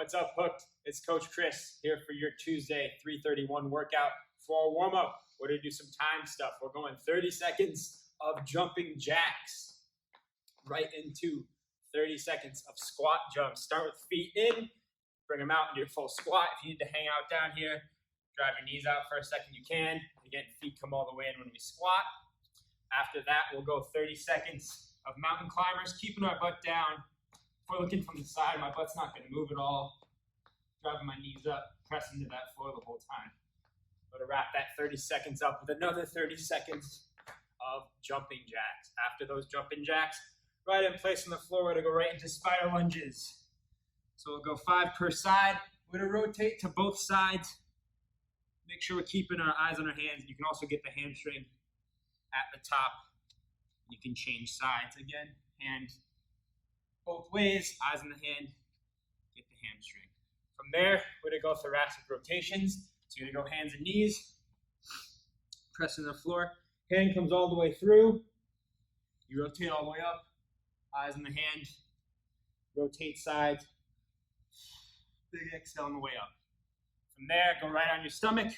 What's up, Hooked? It's Coach Chris here for your Tuesday 3:31 workout. For our warm-up, we're going to do some time stuff. We're going 30 seconds of jumping jacks right into 30 seconds of squat jumps. Start with feet in, bring them out into your full squat. If you need to hang out down here, drive your knees out for a second, you can. Again, feet come all the way in when we squat. After that, we'll go 30 seconds of mountain climbers, keeping our butt down. If we're looking from the side, my butt's not going to move at all. Driving my knees up, pressing to that floor the whole time. I'm going to wrap that 30 seconds up with another 30 seconds of jumping jacks. After those jumping jacks, right in place on the floor, we're going to go right into spider lunges. So we'll go 5 per side. We're going to rotate to both sides. Make sure we're keeping our eyes on our hands. You can also get the hamstring at the top. You can change sides again. Hand both ways, eyes on the hand, get the hamstring. From there, we're going to go thoracic rotations. So you're going to go hands and knees, pressing the floor. Hand comes all the way through. You rotate all the way up, eyes on the hand, rotate sides. Big exhale on the way up. From there, go right on your stomach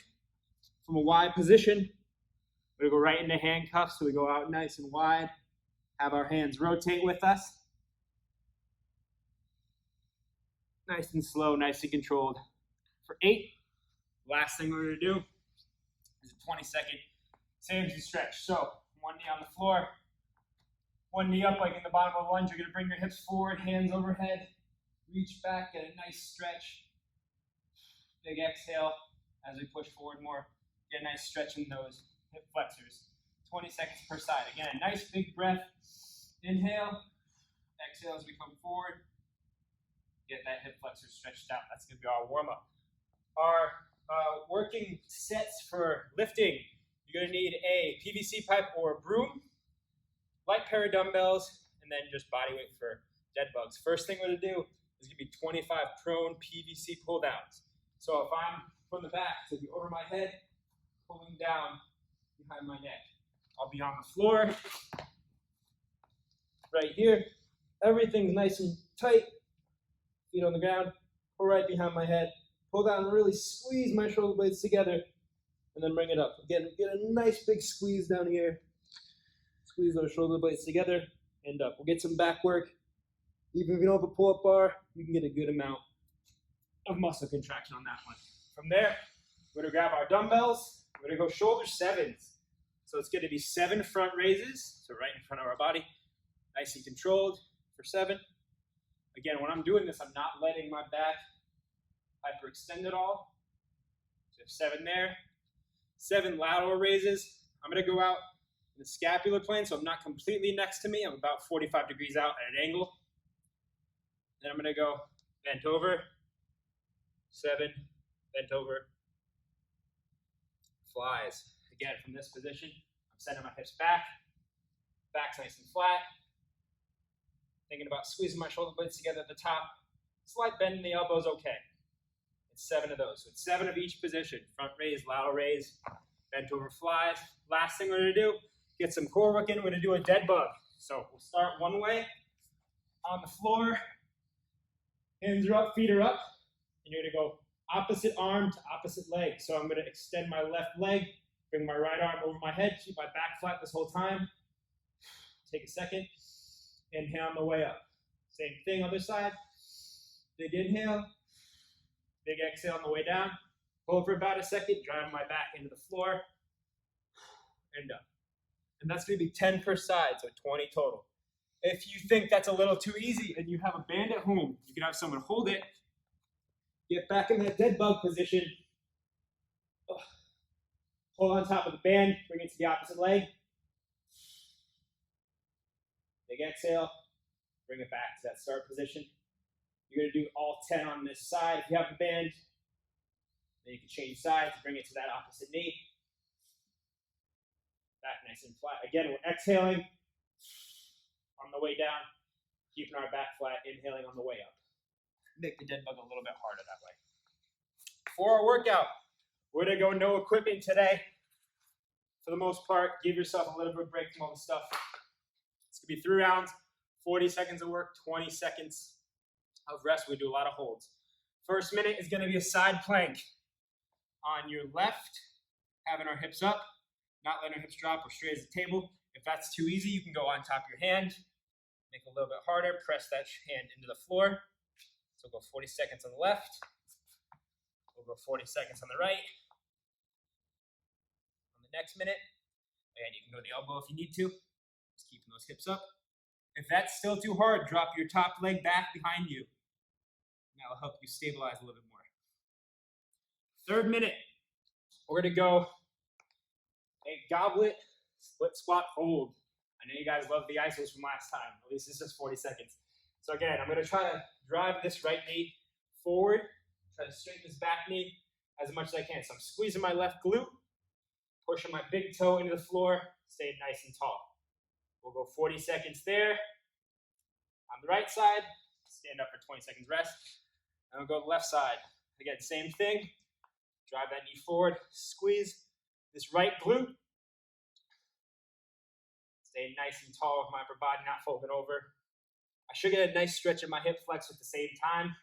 from a wide position. We're going to go right into handcuffs, so we go out nice and wide. Have our hands rotate with us. Nice and slow, nice and controlled. For 8, last thing we're going to do is a 20-second Samsy stretch. So, one knee on the floor, one knee up like in the bottom of a lunge. You're going to bring your hips forward, hands overhead. Reach back, get a nice stretch. Big exhale as we push forward more. Get a nice stretch in those hip flexors. 20 seconds per side. Again, a nice big breath. Inhale. Exhale as we come forward. Get that hip flexor stretched out. That's going to be our warm-up. Our working sets for lifting, you're going to need a PVC pipe or a broom, light pair of dumbbells, and then just body weight for dead bugs. First thing we're going to do is going to be 25 prone PVC pull downs. So if I'm from the back, so if you're over my head, pulling down behind my neck. I'll be on the floor, right here. Everything's nice and tight. Feet on the ground, pull right behind my head, pull down, really squeeze my shoulder blades together, and then bring it up. Again, get a nice big squeeze down here. Squeeze those shoulder blades together and up. We'll get some back work. Even if you don't have a pull-up bar, you can get a good amount of muscle contraction on that one. From there, we're going to grab our dumbbells. We're going to go shoulder 7s. So it's going to be 7 front raises, so right in front of our body. Nice and controlled for 7. Again, when I'm doing this, I'm not letting my back hyperextend at all. So 7 there. 7 lateral raises. I'm going to go out in the scapular plane, so I'm not completely next to me. I'm about 45 degrees out at an angle. Then I'm going to go bent over, 7, bent over, flies. Again, from this position, I'm sending my hips back. Back's nice and flat. Thinking about squeezing my shoulder blades together at the top. Slight bend in the elbows, okay. It's 7 of those. So it's 7 of each position. Front raise, lateral raise, bent over flies. Last thing we're going to do, get some core work in. We're going to do a dead bug. So we'll start one way on the floor. Hands are up, feet are up. And you're going to go opposite arm to opposite leg. So I'm going to extend my left leg, bring my right arm over my head, keep my back flat this whole time. Take a second. Inhale on the way up. Same thing, other side. Big inhale. Big exhale on the way down. Hold for about a second. Drive my back into the floor. And up. And that's going to be 10 per side, so 20 total. If you think that's a little too easy and you have a band at home, you can have someone hold it. Get back in that dead bug position. Hold on top of the band. Bring it to the opposite leg. Big exhale, bring it back to that start position. You're going to do all 10 on this side. If you have a band, then you can change sides, bring it to that opposite knee. Back nice and flat. Again, we're exhaling on the way down, keeping our back flat, inhaling on the way up. Make the dead bug a little bit harder that way. For our workout, we're going to go no equipment today. For the most part, give yourself a little bit of break from all the stuff. It's going to be 3 rounds, 40 seconds of work, 20 seconds of rest. We do a lot of holds. First minute is going to be a side plank. On your left, having our hips up, not letting our hips drop or straight as a table. If that's too easy, you can go on top of your hand. Make it a little bit harder. Press that hand into the floor. So we'll go 40 seconds on the left. We'll go 40 seconds on the right. On the next minute, again, you can go to the elbow if you need to. Just keeping those hips up. If that's still too hard, drop your top leg back behind you. And that will help you stabilize a little bit more. Third minute, we're going to go a goblet split squat hold. I know you guys love the isos from last time. At least this is 40 seconds. So again, I'm going to try to drive this right knee forward. Try to straighten this back knee as much as I can. So I'm squeezing my left glute, pushing my big toe into the floor, staying nice and tall. We'll go 40 seconds there. On the right side, stand up for 20 seconds rest. And we'll go to the left side. Again, same thing. Drive that knee forward, squeeze this right glute. Stay nice and tall with my upper body not folding over. I should get a nice stretch of my hip flex at the same time.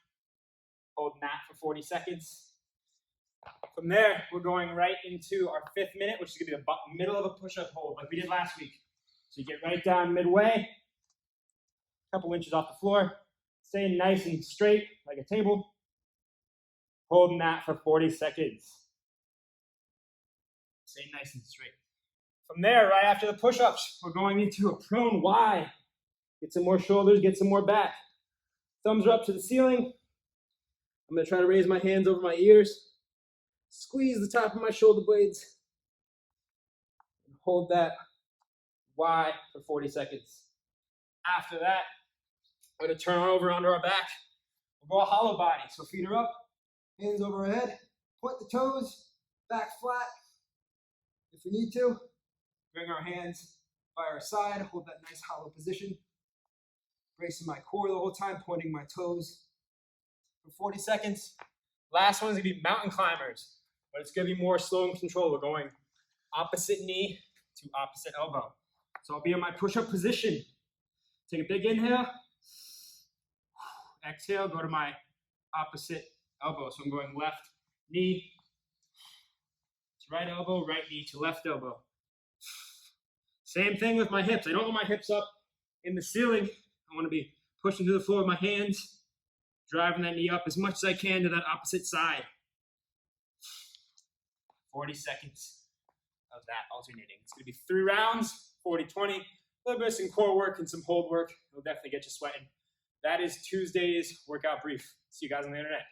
Holding that for 40 seconds. From there, we're going right into our 5th minute, which is going to be the middle of a push-up hold like we did last week. So you get right down midway, a couple inches off the floor, staying nice and straight like a table. Holding that for 40 seconds. Stay nice and straight. From there, right after the push-ups, we're going into a prone Y. Get some more shoulders, get some more back. Thumbs are up to the ceiling. I'm going to try to raise my hands over my ears. Squeeze the top of my shoulder blades. And hold that Y for 40 seconds. After that, we're going to turn over onto our back. We'll go a hollow body. So feet are up. Hands over our head, point the toes, back flat. If we need to, bring our hands by our side, hold that nice hollow position. Bracing my core the whole time, pointing my toes for 40 seconds. Last one's gonna be mountain climbers, but it's gonna be more slow and controlled. We're going opposite knee to opposite elbow. So I'll be in my push-up position. Take a big inhale. Exhale, go to my opposite elbow. So I'm going left knee to right elbow, right knee to left elbow. Same thing with my hips. I don't want my hips up in the ceiling. I want to be pushing to the floor with my hands, driving that knee up as much as I can to that opposite side. 40 seconds of that alternating. It's going to be 3 rounds, 40-20. A little bit of some core work and some hold work. It'll definitely get you sweating. That is Tuesday's workout brief. See you guys on the internet.